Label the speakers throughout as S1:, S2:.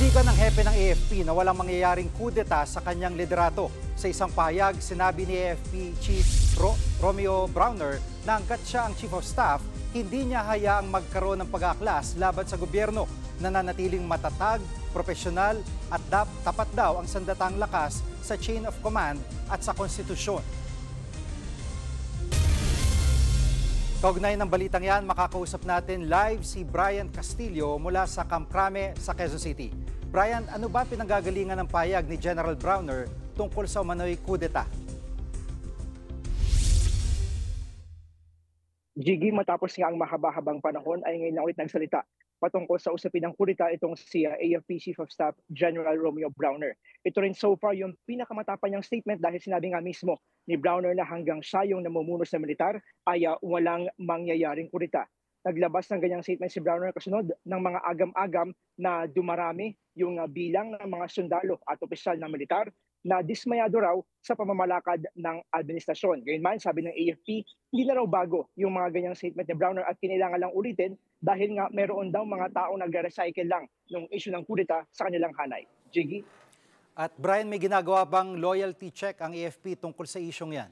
S1: Panindigan ng hepe ng AFP na walang mangyayaring kudeta sa kanyang liderato. Sa isang pahayag, sinabi ni AFP Chief Romeo Browner na hanggat siya ang Chief of Staff, hindi niya hayaang magkaroon ng pag-aaklas laban sa gobyerno. Nananatiling matatag, profesional at tapat daw ang sandatang lakas sa chain of command at sa konstitusyon. Kaugnay ng balitang yan, makakausap natin live si Brian Castillo mula sa Camp Crame sa Quezon City. Brian, ano ba pinanggagalingan ng pahayag ni General Browner tungkol sa umano'y kudeta?
S2: Jiggy, matapos nga ang mahaba-habang panahon ay ngayon na ulit nagsalita patungkol sa usapin ng kudeta itong si AFP Chief of Staff General Romeo Browner. Ito rin so far yung pinakamatapang niyang statement dahil sinabi nga mismo ni Browner na hanggang siya yung namumuno sa militar ay walang mangyayaring kudeta. Naglabas ng ganyang statement si Browner kasunod ng mga agam-agam na dumarami yung bilang ng mga sundalo at opisyal ng militar na dismayado raw sa pamamalakad ng administrasyon. Gayunman, sabi ng AFP, hindi na raw bago yung mga ganyang statement ni Browner at kinailangan lang ulitin dahil nga meron daw mga taong nagre-recycle lang ng issue ng kudeta sa kanilang hanay. Jiggy?
S1: At Brian, may ginagawa bang loyalty check ang AFP tungkol sa isyong yan?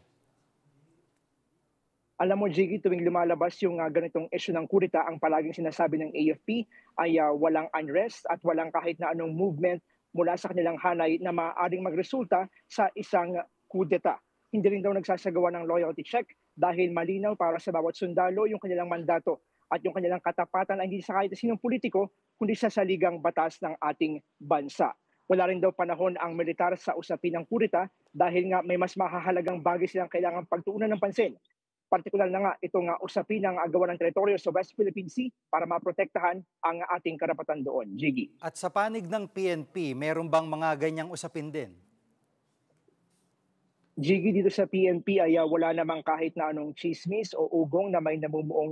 S2: Alam mo, Jiggy, tuwing lumalabas yung ganitong issue ng kudeta, ang palaging sinasabi ng AFP ay walang unrest at walang kahit na anong movement mula sa kanilang hanay na maaaring magresulta sa isang kudeta. Hindi rin daw nagsasagawa ng loyalty check dahil malinaw para sa bawat sundalo yung kanilang mandato at yung kanilang katapatan ay hindi sa kahit sinong politiko kundi sa saligang batas ng ating bansa. Wala rin daw panahon ang militar sa usapin ng kudeta dahil nga may mas mahahalagang bagay silang kailangang pagtuunan ng pansin. Partikular na nga itong usapin ng gawa ng teritoryo sa West Philippine Sea para maprotektahan ang ating karapatan doon. Jiggy.
S1: At sa panig ng PNP, meron bang mga ganyang usapin din?
S2: Jiggy, dito sa PNP ay wala namang kahit na anong chismis o ugong na may namumuong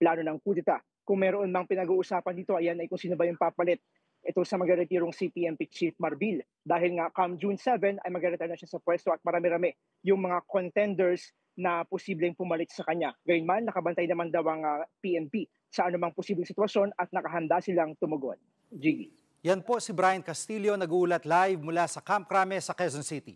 S2: plano ng kudeta. Kung meron mang pinag-uusapan dito, ayan ay kung sino ba yung papalit. Ito sa magreretirong si PNP Chief Marbil. Dahil nga come June 7 ay magretire na siya sa pwesto at marami-rami yung mga contenders na posibleng pumalit sa kanya. Gayunman, nakabantay naman daw ang PNP sa anumang posibleng sitwasyon at nakahanda silang tumugon. Jiggy.
S1: Yan po si Brian Castillo, nag-uulat live mula sa Camp Crame sa Quezon City.